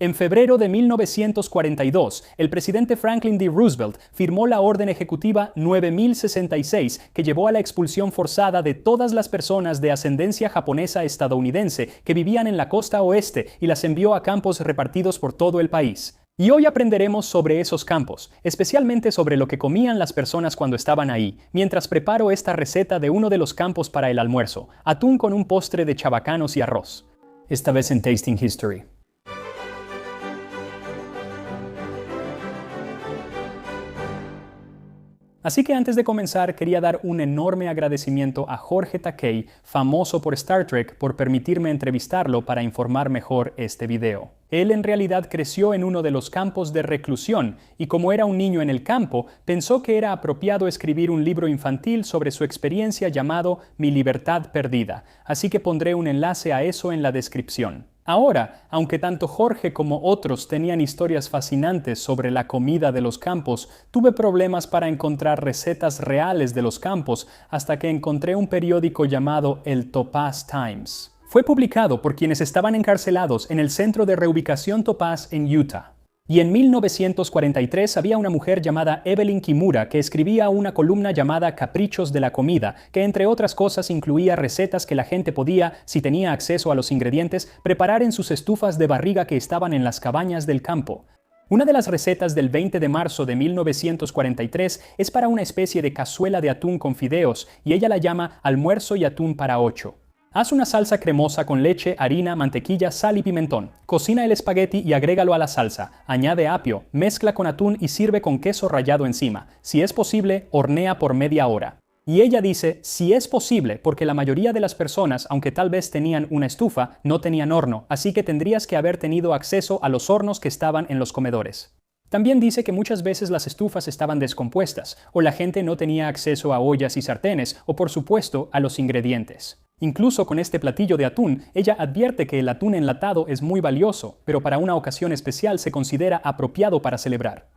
En febrero de 1942, el presidente Franklin D. Roosevelt firmó la Orden Ejecutiva 9066, que llevó a la expulsión forzada de todas las personas de ascendencia japonesa estadounidense que vivían en la costa oeste y las envió a campos repartidos por todo el país. Y hoy aprenderemos sobre esos campos, especialmente sobre lo que comían las personas cuando estaban ahí, mientras preparo esta receta de uno de los campos para el almuerzo: atún con un postre de chabacanos y arroz. Esta vez en Tasting History. Así que antes de comenzar, quería dar un enorme agradecimiento a Jorge Takei, famoso por Star Trek, por permitirme entrevistarlo para informar mejor este video. Él en realidad creció en uno de los campos de reclusión y como era un niño en el campo, pensó que era apropiado escribir un libro infantil sobre su experiencia llamado Mi Libertad Perdida, así que pondré un enlace a eso en la descripción. Ahora, aunque tanto Jorge como otros tenían historias fascinantes sobre la comida de los campos, tuve problemas para encontrar recetas reales de los campos hasta que encontré un periódico llamado el Topaz Times. Fue publicado por quienes estaban encarcelados en el centro de reubicación Topaz en Utah. Y en 1943 había una mujer llamada Evelyn Kimura que escribía una columna llamada Caprichos de la Comida, que entre otras cosas incluía recetas que la gente podía, si tenía acceso a los ingredientes, preparar en sus estufas de barriga que estaban en las cabañas del campo. Una de las recetas del 20 de marzo de 1943 es para una especie de cazuela de atún con fideos, y ella la llama almuerzo y atún para 8. Haz una salsa cremosa con leche, harina, mantequilla, sal y pimentón. Cocina el espagueti y agrégalo a la salsa. Añade apio, mezcla con atún y sirve con queso rallado encima. Si es posible, hornea por media hora. Y ella dice, si es posible, porque la mayoría de las personas, aunque tal vez tenían una estufa, no tenían horno, así que tendrías que haber tenido acceso a los hornos que estaban en los comedores. También dice que muchas veces las estufas estaban descompuestas, o la gente no tenía acceso a ollas y sartenes, o por supuesto a los ingredientes. Incluso con este platillo de atún, ella advierte que el atún enlatado es muy valioso, pero para una ocasión especial se considera apropiado para celebrar.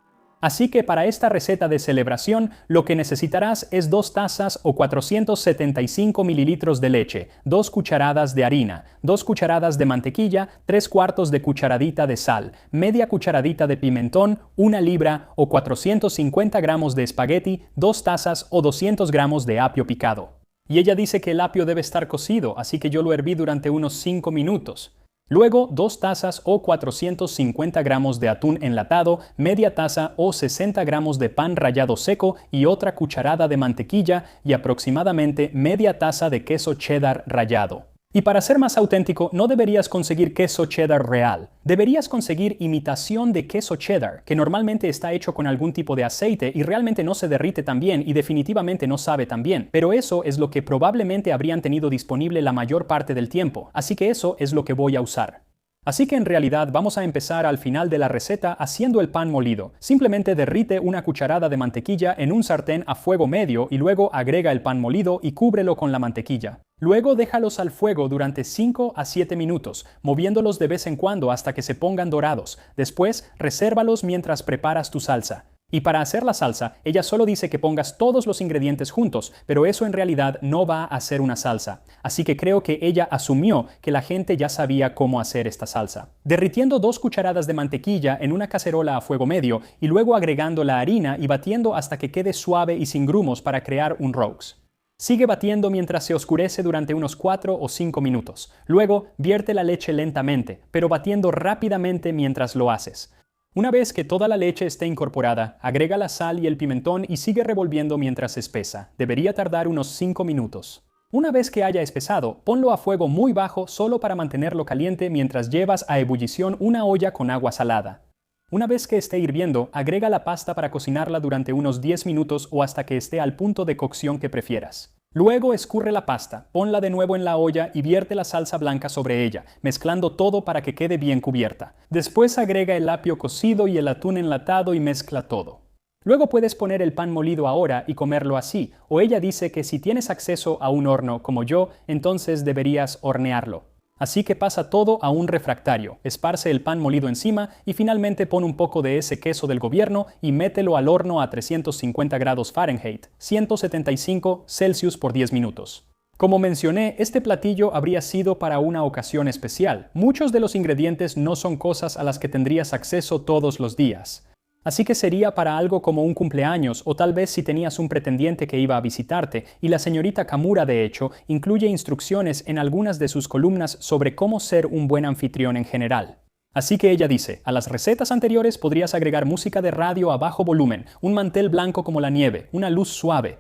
Así que para esta receta de celebración, lo que necesitarás es 2 tazas o 475 mililitros de leche, 2 cucharadas de harina, 2 cucharadas de mantequilla, 3/4 de cucharadita de sal, media cucharadita de pimentón, 1 libra o 450 gramos de espagueti, 2 tazas o 200 gramos de apio picado. Y ella dice que el apio debe estar cocido, así que yo lo herví durante unos 5 minutos. Luego, 2 tazas o 450 gramos de atún enlatado, media taza o 60 gramos de pan rallado seco y otra cucharada de mantequilla y aproximadamente media taza de queso cheddar rallado. Y para ser más auténtico, no deberías conseguir queso cheddar real. Deberías conseguir imitación de queso cheddar, que normalmente está hecho con algún tipo de aceite y realmente no se derrite tan bien y definitivamente no sabe tan bien. Pero eso es lo que probablemente habrían tenido disponible la mayor parte del tiempo, así que eso es lo que voy a usar. Así que en realidad vamos a empezar al final de la receta haciendo el pan molido. Simplemente derrite una cucharada de mantequilla en un sartén a fuego medio y luego agrega el pan molido y cúbrelo con la mantequilla. Luego déjalos al fuego durante 5 a 7 minutos, moviéndolos de vez en cuando hasta que se pongan dorados. Después, resérvalos mientras preparas tu salsa. Y para hacer la salsa, ella solo dice que pongas todos los ingredientes juntos, pero eso en realidad no va a hacer una salsa. Así que creo que ella asumió que la gente ya sabía cómo hacer esta salsa. Derritiendo 2 cucharadas de mantequilla en una cacerola a fuego medio y luego agregando la harina y batiendo hasta que quede suave y sin grumos para crear un roux. Sigue batiendo mientras se oscurece durante unos 4 o 5 minutos. Luego, vierte la leche lentamente, pero batiendo rápidamente mientras lo haces. Una vez que toda la leche esté incorporada, agrega la sal y el pimentón y sigue revolviendo mientras espesa. Debería tardar unos 5 minutos. Una vez que haya espesado, ponlo a fuego muy bajo solo para mantenerlo caliente mientras llevas a ebullición una olla con agua salada. Una vez que esté hirviendo, agrega la pasta para cocinarla durante unos 10 minutos o hasta que esté al punto de cocción que prefieras. Luego escurre la pasta, ponla de nuevo en la olla y vierte la salsa blanca sobre ella, mezclando todo para que quede bien cubierta. Después agrega el apio cocido y el atún enlatado y mezcla todo. Luego puedes poner el pan molido ahora y comerlo así, o ella dice que si tienes acceso a un horno como yo, entonces deberías hornearlo. Así que pasa todo a un refractario, esparce el pan molido encima y finalmente pon un poco de ese queso del gobierno y mételo al horno a 350 grados Fahrenheit, 175 Celsius por 10 minutos. Como mencioné, este platillo habría sido para una ocasión especial. Muchos de los ingredientes no son cosas a las que tendrías acceso todos los días. Así que sería para algo como un cumpleaños o tal vez si tenías un pretendiente que iba a visitarte, y la señorita Kamura, de hecho, incluye instrucciones en algunas de sus columnas sobre cómo ser un buen anfitrión en general. Así que ella dice, a las recetas anteriores podrías agregar música de radio a bajo volumen, un mantel blanco como la nieve, una luz suave.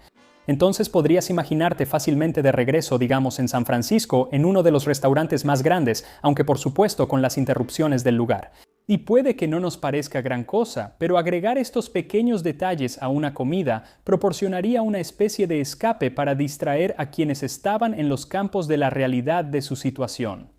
Entonces podrías imaginarte fácilmente de regreso, digamos, en San Francisco, en uno de los restaurantes más grandes, aunque por supuesto con las interrupciones del lugar. Y puede que no nos parezca gran cosa, pero agregar estos pequeños detalles a una comida proporcionaría una especie de escape para distraer a quienes estaban en los campos de la realidad de su situación.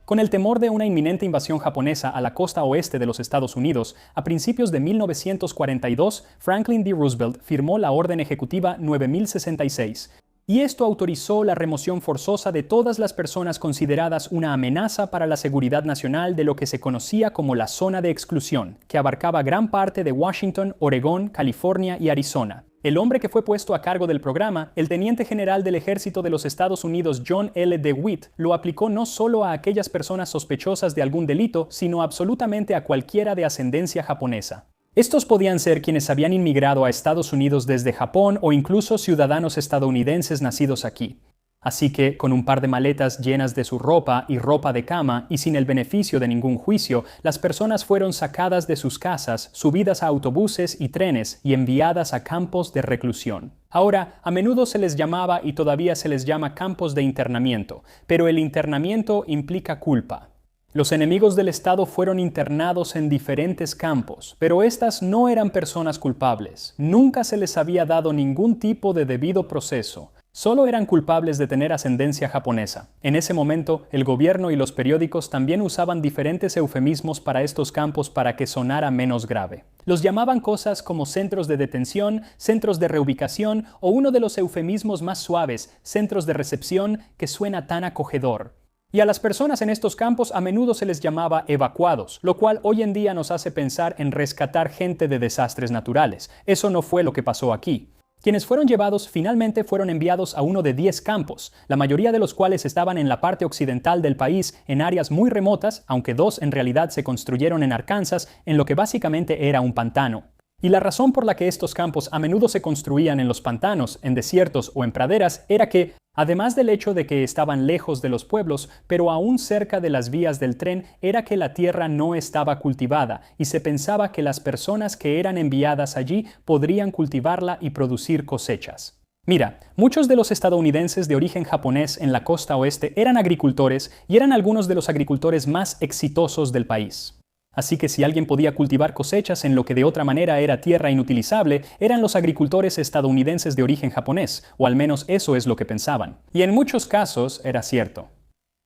Con el temor de una inminente invasión japonesa a la costa oeste de los Estados Unidos, a principios de 1942, Franklin D. Roosevelt firmó la Orden Ejecutiva 9066, y esto autorizó la remoción forzosa de todas las personas consideradas una amenaza para la seguridad nacional de lo que se conocía como la zona de exclusión, que abarcaba gran parte de Washington, Oregón, California y Arizona. El hombre que fue puesto a cargo del programa, el teniente general del Ejército de los Estados Unidos John L. DeWitt, lo aplicó no solo a aquellas personas sospechosas de algún delito, sino absolutamente a cualquiera de ascendencia japonesa. Estos podían ser quienes habían inmigrado a Estados Unidos desde Japón o incluso ciudadanos estadounidenses nacidos aquí. Así que, con un par de maletas llenas de su ropa y ropa de cama y sin el beneficio de ningún juicio, las personas fueron sacadas de sus casas, subidas a autobuses y trenes y enviadas a campos de reclusión. Ahora, a menudo se les llamaba y todavía se les llama campos de internamiento, pero el internamiento implica culpa. Los enemigos del Estado fueron internados en diferentes campos, pero estas no eran personas culpables. Nunca se les había dado ningún tipo de debido proceso. Solo eran culpables de tener ascendencia japonesa. En ese momento, el gobierno y los periódicos también usaban diferentes eufemismos para estos campos para que sonara menos grave. Los llamaban cosas como centros de detención, centros de reubicación o uno de los eufemismos más suaves, centros de recepción, que suena tan acogedor. Y a las personas en estos campos a menudo se les llamaba evacuados, lo cual hoy en día nos hace pensar en rescatar gente de desastres naturales. Eso no fue lo que pasó aquí. Quienes fueron llevados finalmente fueron enviados a uno de 10 campos, la mayoría de los cuales estaban en la parte occidental del país, en áreas muy remotas, aunque 2 en realidad se construyeron en Arkansas, en lo que básicamente era un pantano. Y la razón por la que estos campos a menudo se construían en los pantanos, en desiertos o en praderas era que, además del hecho de que estaban lejos de los pueblos, pero aún cerca de las vías del tren, era que la tierra no estaba cultivada y se pensaba que las personas que eran enviadas allí podrían cultivarla y producir cosechas. Mira, muchos de los estadounidenses de origen japonés en la costa oeste eran agricultores y eran algunos de los agricultores más exitosos del país. Así que si alguien podía cultivar cosechas en lo que de otra manera era tierra inutilizable, eran los agricultores estadounidenses de origen japonés, o al menos eso es lo que pensaban. Y en muchos casos era cierto.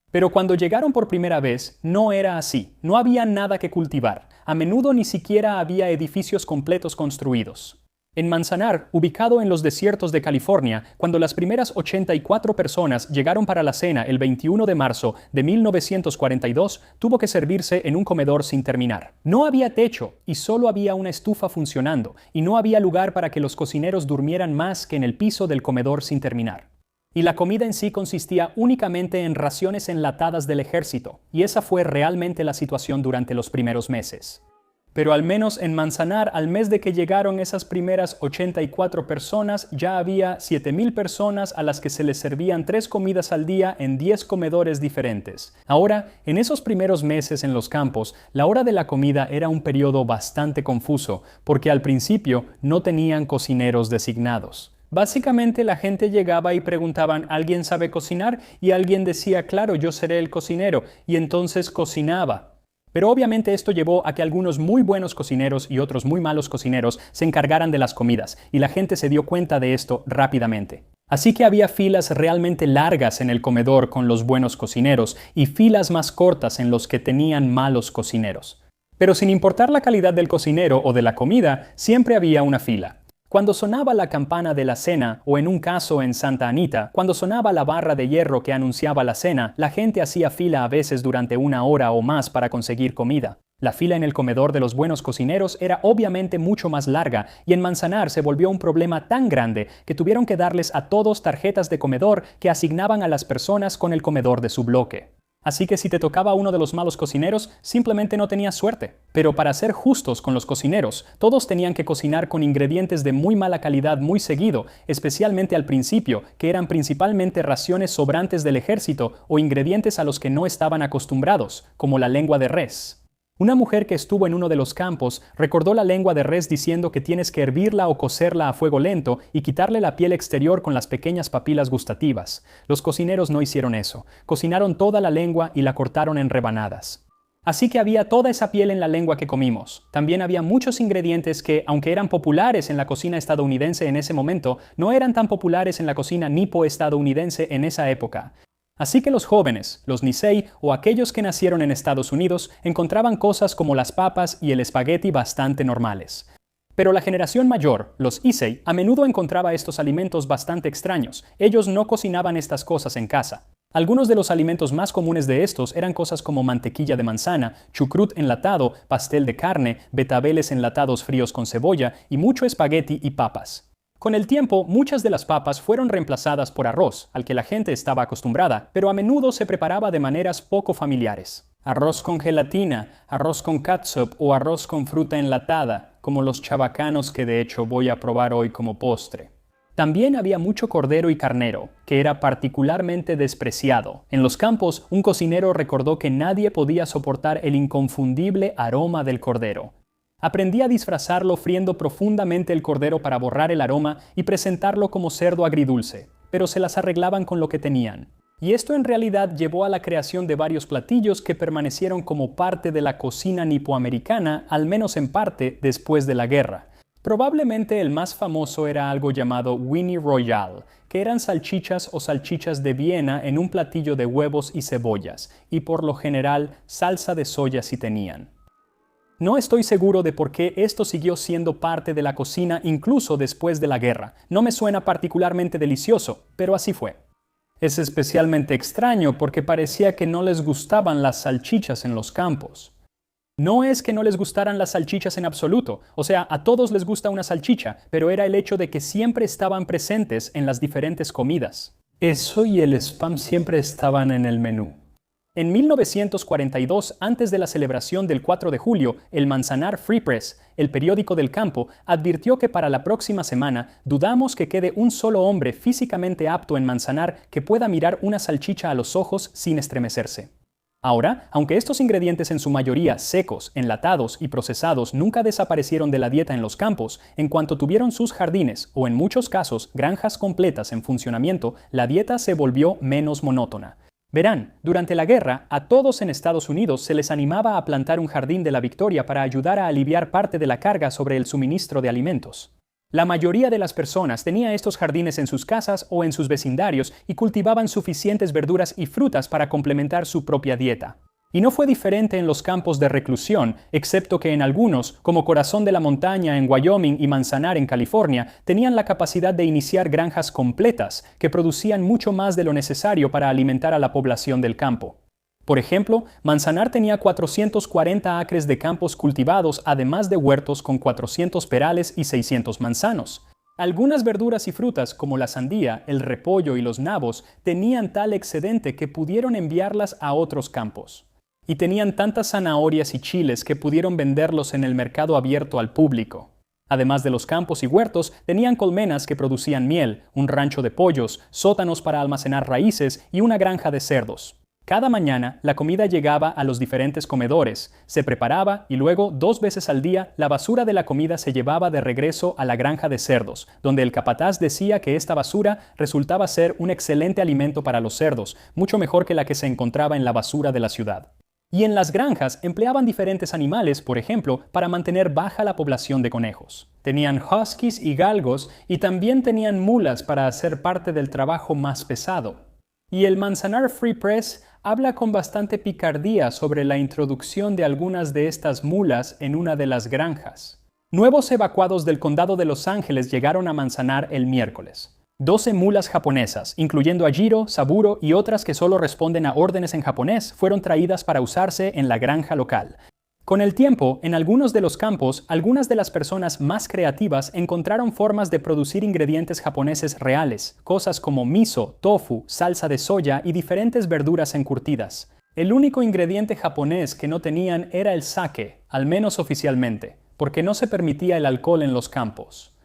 Pero cuando llegaron por primera vez, no era así. No había nada que cultivar. A menudo ni siquiera había edificios completos construidos. En Manzanar, ubicado en los desiertos de California, cuando las primeras 84 personas llegaron para la cena el 21 de marzo de 1942, tuvo que servirse en un comedor sin terminar. No había techo y solo había una estufa funcionando, y no había lugar para que los cocineros durmieran más que en el piso del comedor sin terminar. Y la comida en sí consistía únicamente en raciones enlatadas del ejército, y esa fue realmente la situación durante los primeros meses. Pero al menos en Manzanar, al mes de que llegaron esas primeras 84 personas, ya había 7,000 personas a las que se les servían 3 comidas al día en 10 comedores diferentes. Ahora, en esos primeros meses en los campos, la hora de la comida era un periodo bastante confuso, porque al principio no tenían cocineros designados. Básicamente la gente llegaba y preguntaban, ¿alguien sabe cocinar? Y alguien decía, claro, yo seré el cocinero, y entonces cocinaba. Pero obviamente esto llevó a que algunos muy buenos cocineros y otros muy malos cocineros se encargaran de las comidas, y la gente se dio cuenta de esto rápidamente. Así que había filas realmente largas en el comedor con los buenos cocineros y filas más cortas en los que tenían malos cocineros. Pero sin importar la calidad del cocinero o de la comida, siempre había una fila. Cuando sonaba la campana de la cena, o en un caso en Santa Anita, cuando sonaba la barra de hierro que anunciaba la cena, la gente hacía fila a veces durante 1 hora o más para conseguir comida. La fila en el comedor de los buenos cocineros era obviamente mucho más larga y en Manzanar se volvió un problema tan grande que tuvieron que darles a todos tarjetas de comedor que asignaban a las personas con el comedor de su bloque. Así que si te tocaba uno de los malos cocineros, simplemente no tenías suerte. Pero para ser justos con los cocineros, todos tenían que cocinar con ingredientes de muy mala calidad muy seguido, especialmente al principio, que eran principalmente raciones sobrantes del ejército o ingredientes a los que no estaban acostumbrados, como la lengua de res. Una mujer que estuvo en uno de los campos recordó la lengua de res diciendo que tienes que hervirla o cocerla a fuego lento y quitarle la piel exterior con las pequeñas papilas gustativas. Los cocineros no hicieron eso. Cocinaron toda la lengua y la cortaron en rebanadas. Así que había toda esa piel en la lengua que comimos. También había muchos ingredientes que, aunque eran populares en la cocina estadounidense en ese momento, no eran tan populares en la cocina nipo-estadounidense en esa época. Así que los jóvenes, los Nisei o aquellos que nacieron en Estados Unidos encontraban cosas como las papas y el espagueti bastante normales. Pero la generación mayor, los Issei, a menudo encontraba estos alimentos bastante extraños. Ellos no cocinaban estas cosas en casa. Algunos de los alimentos más comunes de estos eran cosas como mantequilla de manzana, chucrut enlatado, pastel de carne, betabeles enlatados fríos con cebolla y mucho espagueti y papas. Con el tiempo, muchas de las papas fueron reemplazadas por arroz, al que la gente estaba acostumbrada, pero a menudo se preparaba de maneras poco familiares. Arroz con gelatina, arroz con catsup o arroz con fruta enlatada, como los chabacanos que de hecho voy a probar hoy como postre. También había mucho cordero y carnero, que era particularmente despreciado. En los campos, un cocinero recordó que nadie podía soportar el inconfundible aroma del cordero. Aprendí a disfrazarlo friendo profundamente el cordero para borrar el aroma y presentarlo como cerdo agridulce, pero se las arreglaban con lo que tenían. Y esto en realidad llevó a la creación de varios platillos que permanecieron como parte de la cocina nipoamericana, al menos en parte, después de la guerra. Probablemente el más famoso era algo llamado Winnie Royale, que eran salchichas o salchichas de Viena en un platillo de huevos y cebollas, y por lo general salsa de soya si tenían. No estoy seguro de por qué esto siguió siendo parte de la cocina incluso después de la guerra. No me suena particularmente delicioso, pero así fue. Es especialmente extraño porque parecía que no les gustaban las salchichas en los campos. No es que no les gustaran las salchichas en absoluto, o sea, a todos les gusta una salchicha, pero era el hecho de que siempre estaban presentes en las diferentes comidas. Eso y el spam siempre estaban en el menú. En 1942, antes de la celebración del 4 de julio, el Manzanar Free Press, el periódico del campo, advirtió que para la próxima semana dudamos que quede un solo hombre físicamente apto en Manzanar que pueda mirar una salchicha a los ojos sin estremecerse. Ahora, aunque estos ingredientes en su mayoría secos, enlatados y procesados nunca desaparecieron de la dieta en los campos, en cuanto tuvieron sus jardines o en muchos casos granjas completas en funcionamiento, la dieta se volvió menos monótona. Verán, durante la guerra, a todos en Estados Unidos se les animaba a plantar un jardín de la Victoria para ayudar a aliviar parte de la carga sobre el suministro de alimentos. La mayoría de las personas tenía estos jardines en sus casas o en sus vecindarios y cultivaban suficientes verduras y frutas para complementar su propia dieta. Y no fue diferente en los campos de reclusión, excepto que en algunos, como Corazón de la Montaña en Wyoming y Manzanar en California, tenían la capacidad de iniciar granjas completas que producían mucho más de lo necesario para alimentar a la población del campo. Por ejemplo, Manzanar tenía 440 acres de campos cultivados, además de huertos con 400 perales y 600 manzanos. Algunas verduras y frutas, como la sandía, el repollo y los nabos, tenían tal excedente que pudieron enviarlas a otros campos. Y tenían tantas zanahorias y chiles que pudieron venderlos en el mercado abierto al público. Además de los campos y huertos, tenían colmenas que producían miel, un rancho de pollos, sótanos para almacenar raíces y una granja de cerdos. Cada mañana, la comida llegaba a los diferentes comedores, se preparaba y luego, 2 veces al día, la basura de la comida se llevaba de regreso a la granja de cerdos, donde el capataz decía que esta basura resultaba ser un excelente alimento para los cerdos, mucho mejor que la que se encontraba en la basura de la ciudad. Y en las granjas empleaban diferentes animales, por ejemplo, para mantener baja la población de conejos. Tenían huskies y galgos y también tenían mulas para hacer parte del trabajo más pesado. Y el Manzanar Free Press habla con bastante picardía sobre la introducción de algunas de estas mulas en una de las granjas. Nuevos evacuados del condado de Los Ángeles llegaron a Manzanar el miércoles. 12 mulas japonesas, incluyendo a Jiro, Saburo y otras que solo responden a órdenes en japonés, fueron traídas para usarse en la granja local. Con el tiempo, en algunos de los campos, algunas de las personas más creativas encontraron formas de producir ingredientes japoneses reales, cosas como miso, tofu, salsa de soya y diferentes verduras encurtidas. El único ingrediente japonés que no tenían era el sake, al menos oficialmente, porque no se permitía el alcohol en los campos.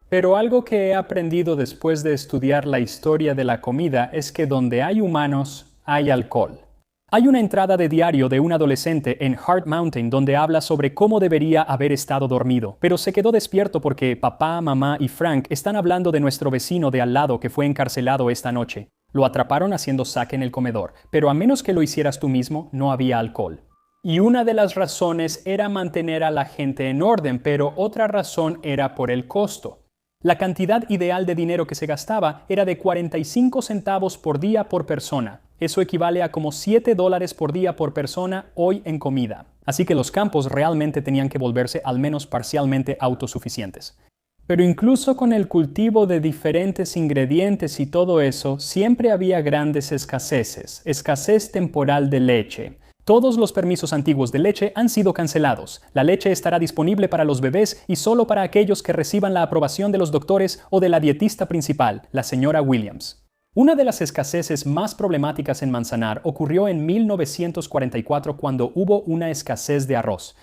Pero algo que he aprendido después de estudiar la historia de la comida es que donde hay humanos, hay alcohol. Hay una entrada de diario de un adolescente en Heart Mountain donde habla sobre cómo debería haber estado dormido, pero se quedó despierto porque papá, mamá y Frank están hablando de nuestro vecino de al lado que fue encarcelado esta noche. Lo atraparon haciendo sake en el comedor, pero a menos que lo hicieras tú mismo, no había alcohol. Y una de las razones era mantener a la gente en orden, pero otra razón era por el costo. La cantidad ideal de dinero que se gastaba era de 45 centavos por día por persona. Eso equivale a como $7 por día por persona hoy en comida. Así que los campos realmente tenían que volverse al menos parcialmente autosuficientes. Pero incluso con el cultivo de diferentes ingredientes y todo eso, siempre había grandes escaseces. Escasez temporal de leche. Todos los permisos antiguos de leche han sido cancelados. La leche estará disponible para los bebés y solo para aquellos que reciban la aprobación de los doctores o de la dietista principal, la señora Williams. Una de las escaseces más problemáticas en Manzanar ocurrió en 1944 cuando hubo una escasez de arroz.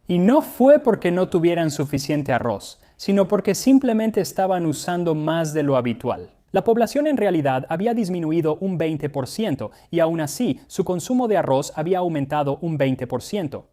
Y no fue porque no tuvieran suficiente arroz, sino porque simplemente estaban usando más de lo habitual. La población en realidad había disminuido un 20% y aún así su consumo de arroz había aumentado un 20%.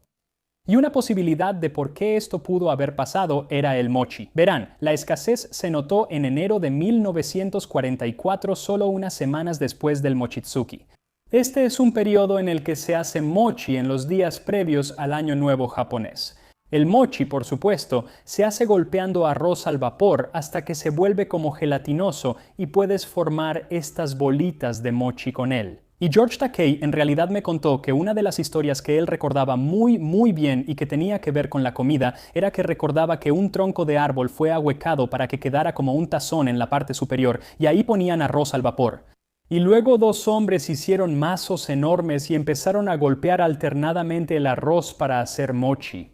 Y una posibilidad de por qué esto pudo haber pasado era el mochi. Verán, la escasez se notó en enero de 1944, solo unas semanas después del Mochitsuki. Este es un periodo en el que se hace mochi en los días previos al Año Nuevo japonés. El mochi, por supuesto, se hace golpeando arroz al vapor hasta que se vuelve como gelatinoso y puedes formar estas bolitas de mochi con él. Y George Takei en realidad me contó que una de las historias que él recordaba muy bien y que tenía que ver con la comida era que recordaba que un tronco de árbol fue ahuecado para que quedara como un tazón en la parte superior y ahí ponían arroz al vapor. Y luego dos hombres hicieron mazos enormes y empezaron a golpear alternadamente el arroz para hacer mochi.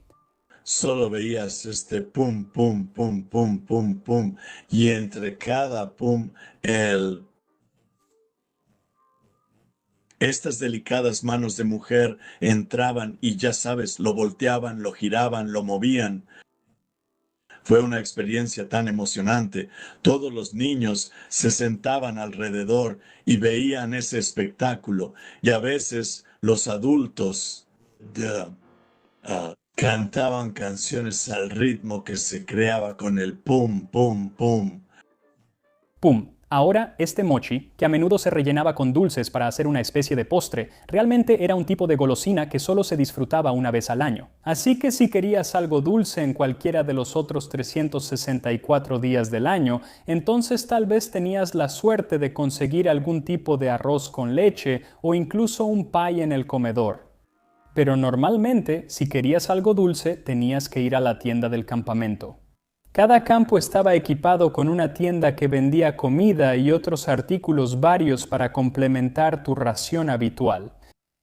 Solo veías pum, pum, pum, pum, pum, pum, y entre cada pum, estas delicadas manos de mujer entraban y ya sabes, lo volteaban, lo giraban, lo movían. Fue una experiencia tan emocionante. Todos los niños se sentaban alrededor y veían ese espectáculo, y a veces los adultos cantaban canciones al ritmo que se creaba con el pum, pum, pum. Pum. Ahora, este mochi, que a menudo se rellenaba con dulces para hacer una especie de postre, realmente era un tipo de golosina que solo se disfrutaba una vez al año. Así que si querías algo dulce en cualquiera de los otros 364 días del año, entonces tal vez tenías la suerte de conseguir algún tipo de arroz con leche o incluso un pie en el comedor. Pero normalmente, si querías algo dulce, tenías que ir a la tienda del campamento. Cada campo estaba equipado con una tienda que vendía comida y otros artículos varios para complementar tu ración habitual.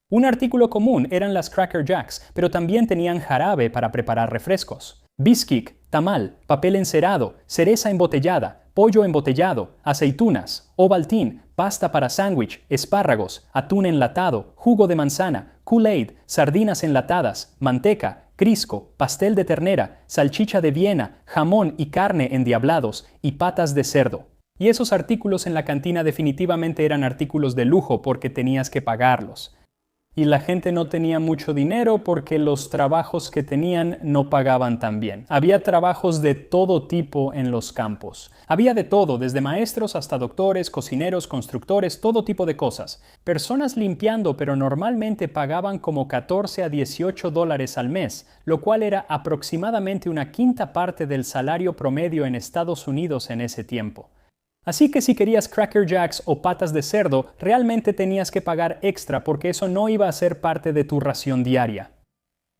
Un artículo común eran las Cracker Jacks, pero también tenían jarabe para preparar refrescos, bisquick, tamal, papel encerado, cereza embotellada, pollo embotellado, aceitunas, Ovaltine, pasta para sándwich, espárragos, atún enlatado, jugo de manzana, Kool-Aid, sardinas enlatadas, manteca, Crisco, pastel de ternera, salchicha de Viena, jamón y carne endiablados y patas de cerdo. Y esos artículos en la cantina definitivamente eran artículos de lujo porque tenías que pagarlos. Y la gente no tenía mucho dinero porque los trabajos que tenían no pagaban tan bien. Había trabajos de todo tipo en los campos. Había de todo, desde maestros hasta doctores, cocineros, constructores, todo tipo de cosas. Personas limpiando, pero normalmente pagaban como $14 a $18 al mes, lo cual era aproximadamente una quinta parte del salario promedio en Estados Unidos en ese tiempo. Así que si querías Cracker Jacks o patas de cerdo, realmente tenías que pagar extra porque eso no iba a ser parte de tu ración diaria.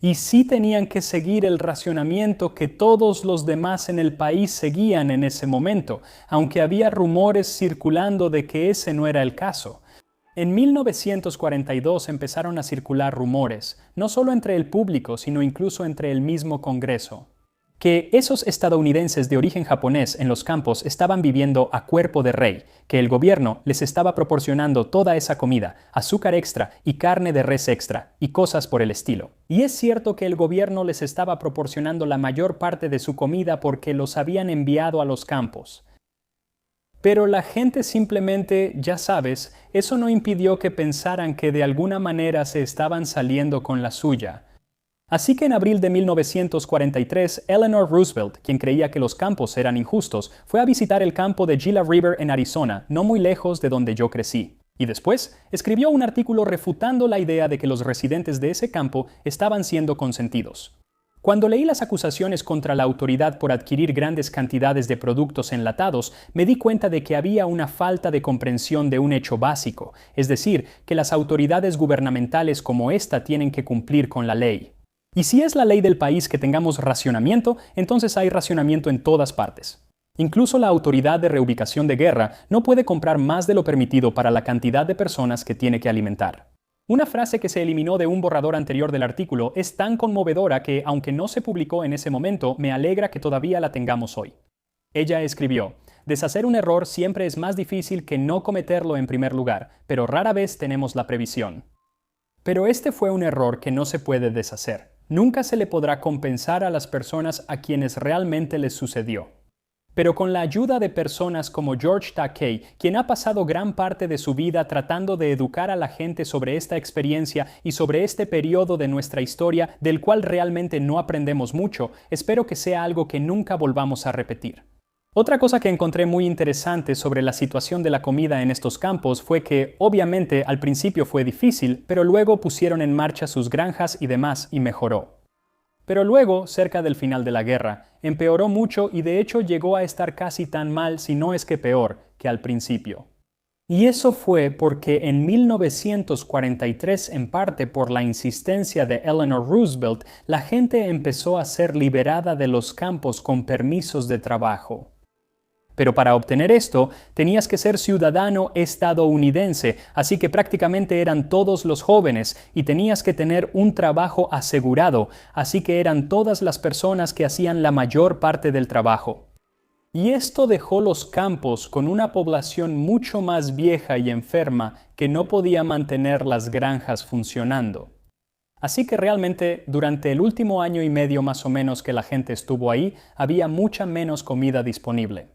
Y sí tenían que seguir el racionamiento que todos los demás en el país seguían en ese momento, aunque había rumores circulando de que ese no era el caso. En 1942 empezaron a circular rumores, no solo entre el público, sino incluso entre el mismo Congreso, que esos estadounidenses de origen japonés en los campos estaban viviendo a cuerpo de rey, que el gobierno les estaba proporcionando toda esa comida, azúcar extra y carne de res extra, y cosas por el estilo. Y es cierto que el gobierno les estaba proporcionando la mayor parte de su comida porque los habían enviado a los campos. Pero la gente simplemente, ya sabes, eso no impidió que pensaran que de alguna manera se estaban saliendo con la suya. Así que en abril de 1943, Eleanor Roosevelt, quien creía que los campos eran injustos, fue a visitar el campo de Gila River en Arizona, no muy lejos de donde yo crecí. Y después, escribió un artículo refutando la idea de que los residentes de ese campo estaban siendo consentidos. Cuando leí las acusaciones contra la autoridad por adquirir grandes cantidades de productos enlatados, me di cuenta de que había una falta de comprensión de un hecho básico, es decir, que las autoridades gubernamentales como esta tienen que cumplir con la ley. Y si es la ley del país que tengamos racionamiento, entonces hay racionamiento en todas partes. Incluso la autoridad de reubicación de guerra no puede comprar más de lo permitido para la cantidad de personas que tiene que alimentar. Una frase que se eliminó de un borrador anterior del artículo es tan conmovedora que, aunque no se publicó en ese momento, me alegra que todavía la tengamos hoy. Ella escribió: deshacer un error siempre es más difícil que no cometerlo en primer lugar, pero rara vez tenemos la previsión. Pero este fue un error que no se puede deshacer. Nunca se le podrá compensar a las personas a quienes realmente les sucedió. Pero con la ayuda de personas como George Takei, quien ha pasado gran parte de su vida tratando de educar a la gente sobre esta experiencia y sobre este periodo de nuestra historia del cual realmente no aprendemos mucho, espero que sea algo que nunca volvamos a repetir. Otra cosa que encontré muy interesante sobre la situación de la comida en estos campos fue que, obviamente, al principio fue difícil, pero luego pusieron en marcha sus granjas y demás y mejoró. Pero luego, cerca del final de la guerra, empeoró mucho y de hecho llegó a estar casi tan mal, si no es que peor, que al principio. Y eso fue porque en 1943, en parte por la insistencia de Eleanor Roosevelt, la gente empezó a ser liberada de los campos con permisos de trabajo. Pero para obtener esto, tenías que ser ciudadano estadounidense, así que prácticamente eran todos los jóvenes, y tenías que tener un trabajo asegurado, así que eran todas las personas que hacían la mayor parte del trabajo. Y esto dejó los campos con una población mucho más vieja y enferma que no podía mantener las granjas funcionando. Así que realmente, durante el último año y medio más o menos que la gente estuvo ahí, había mucha menos comida disponible.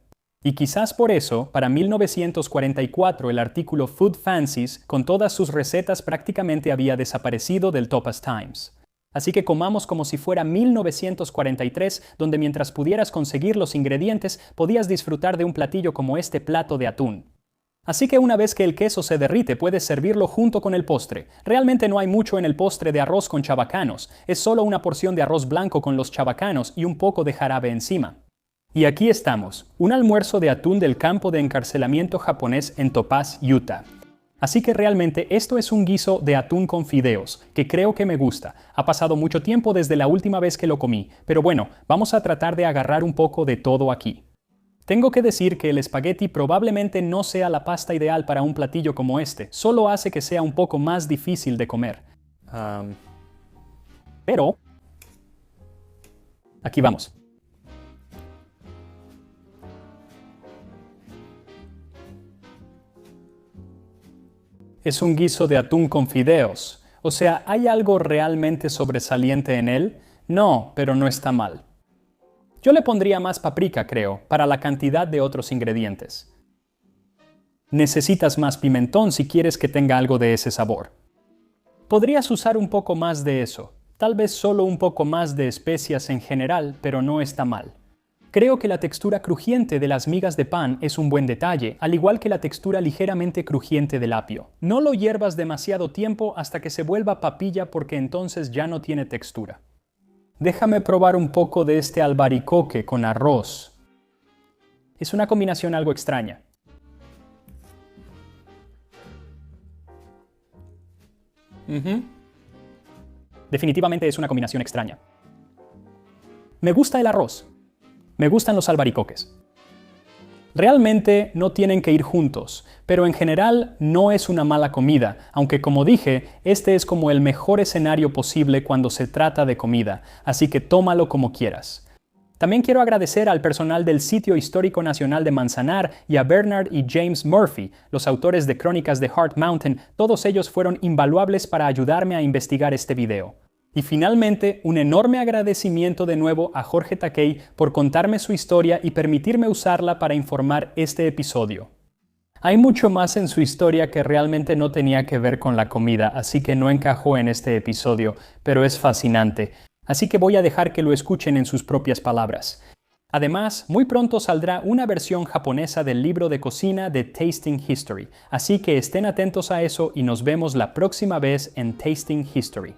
Y quizás por eso, para 1944 el artículo Food Fancies, con todas sus recetas prácticamente había desaparecido del Topaz Times. Así que comamos como si fuera 1943, donde mientras pudieras conseguir los ingredientes, podías disfrutar de un platillo como este plato de atún. Así que una vez que el queso se derrite, puedes servirlo junto con el postre. Realmente no hay mucho en el postre de arroz con chabacanos, es solo una porción de arroz blanco con los chabacanos y un poco de jarabe encima. Y aquí estamos, un almuerzo de atún del campo de encarcelamiento japonés en Topaz, Utah. Así que realmente esto es un guiso de atún con fideos, que creo que me gusta. Ha pasado mucho tiempo desde la última vez que lo comí, pero bueno, vamos a tratar de agarrar un poco de todo aquí. Tengo que decir que el espagueti probablemente no sea la pasta ideal para un platillo como este, solo hace que sea un poco más difícil de comer. Pero aquí vamos. Es un guiso de atún con fideos. O sea, ¿hay algo realmente sobresaliente en él? No, pero no está mal. Yo le pondría más paprika, creo, para la cantidad de otros ingredientes. Necesitas más pimentón si quieres que tenga algo de ese sabor. Podrías usar un poco más de eso, tal vez solo un poco más de especias en general, pero no está mal. Creo que la textura crujiente de las migas de pan es un buen detalle, al igual que la textura ligeramente crujiente del apio. No lo hiervas demasiado tiempo hasta que se vuelva papilla porque entonces ya no tiene textura. Déjame probar un poco de este albaricoque con arroz. Es una combinación algo extraña. Definitivamente es una combinación extraña. Me gusta el arroz. Me gustan los albaricoques. Realmente no tienen que ir juntos, pero en general no es una mala comida, aunque como dije, este es como el mejor escenario posible cuando se trata de comida, así que tómalo como quieras. También quiero agradecer al personal del Sitio Histórico Nacional de Manzanar y a Bernard y James Murphy, los autores de Crónicas de Heart Mountain. Todos ellos fueron invaluables para ayudarme a investigar este video. Y finalmente, un enorme agradecimiento de nuevo a Jorge Takei por contarme su historia y permitirme usarla para informar este episodio. Hay mucho más en su historia que realmente no tenía que ver con la comida, así que no encajó en este episodio, pero es fascinante. Así que voy a dejar que lo escuchen en sus propias palabras. Además, muy pronto saldrá una versión japonesa del libro de cocina de Tasting History, así que estén atentos a eso y nos vemos la próxima vez en Tasting History.